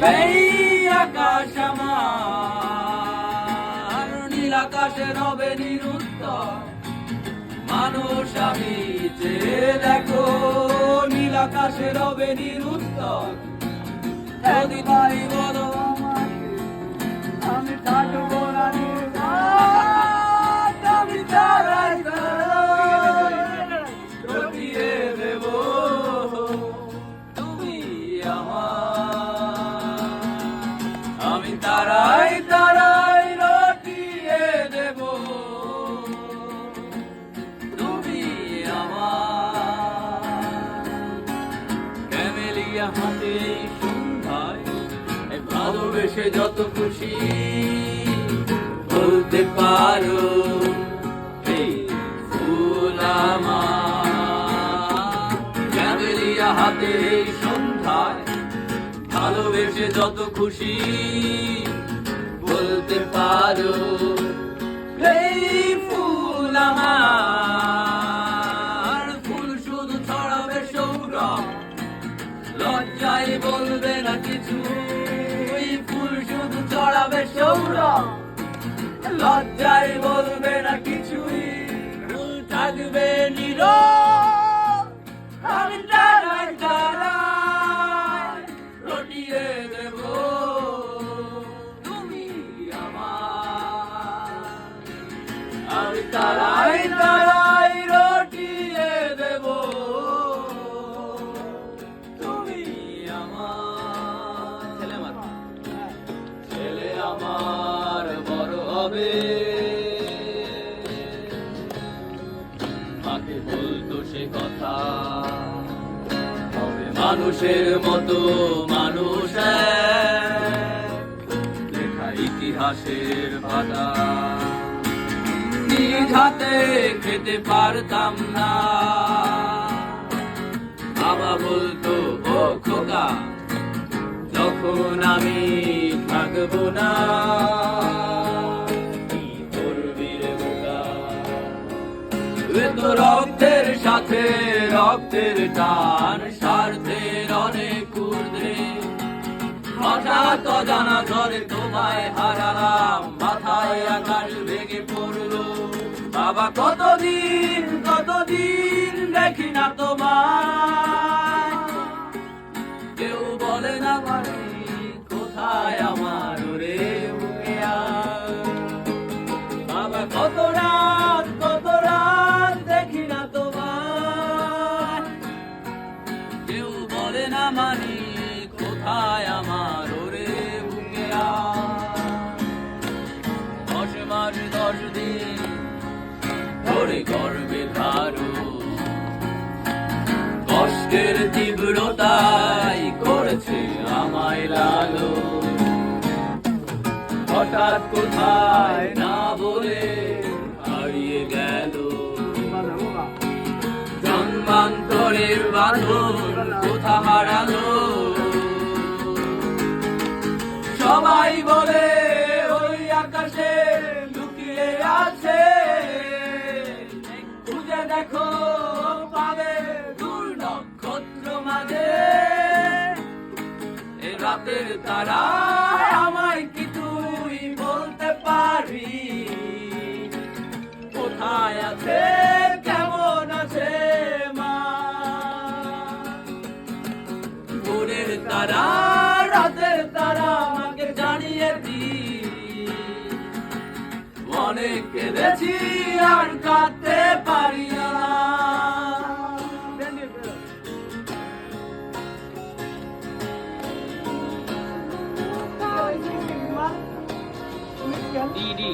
এই আকাশ আমার, নীল আকাশে রবে নিরুত্তর, মানুষ আমি চেয়ে দেখো, নীল আকাশে রবে নিরুত্তর। যদি ভাই বলো আমি থাকবো না নির্ঘাত, আমি তারাই রটিয়ে দেব তুমি আমার, আমি তারাই তারাই রটিয়ে দেব তুমি আমার। ক্যামেলিয়া হাতে সন্ধ্যায় ভালোবেসে যত খুশি বলতে পারো এই ফুল আমার। ক্যামেলিয়া হাতে সন্ধ্যায় ভালোবেসে যত খুশি বলতে পারো এই ফুল আমার। ফুল শুধু ছড়াবে সৌরভ, লজ্জায় বলবে না কিছু, ফুল শুধু ছড়াবে সৌরভ, লজ্জায় বলবে না কিছুই, ফুল থাকবে নীরব, আমি তারাই তারাই রটিয়ে দেব তুমি আমার, আমি তারাই তারাই রটিয়ে দেব তুমি আমার। ছেলে আমার বড় হবে, মাকে বলতো সে কথা, হবে মানুষের মতো মানুষ লেখা ইতিহাসের পাতা। নিজ হাতে খেতে পারতাম না, বাবা বলতো ও খোকা যখন আমি থাকবো না, কি করবি রে বোকা। এ তো রক্তের সাথে রক্তের টান, স্বার্থের অনেক ঊর্ধ্বে, হঠাৎ অজানা ঝড়ে তোমায় হারালাম, মাথায় আকাশ ভেঙে পড়লো। বাবা কতদিন কতদিন দেখি না তোমায়, কেউ বলে না বাড়ি কোথায় আমার রে বুকে আয়। বাবা কত রাত দেখি না তোমায়, কেউ বলে না মানি কোথায় আমার রে বুকে আয়। 10 মাস 10 দিন ধরে গর্বে ধারো, কষ্টের তীব্রতাই করেছে আমায় লালো। হঠাৎ কোথায় না বলে হারিয়ে গেল, জন্মান্তরের বাঁধন কোথা হারালো। সবাই বলে ওই আকাশে লুকিয়ে আছে, খুঁজে দেখো পাবে দূর নক্ষত্র মাঝে। এ রাতের তারা আমায় কি তুই বলতে পারি, কোথায় আছে কেমন আছে মা। ভোরের তারা রাতের তারা আমাকে জানিয়ে দি, অনেক কেঁদেছি আর কাঁদতে পারি না। Didi.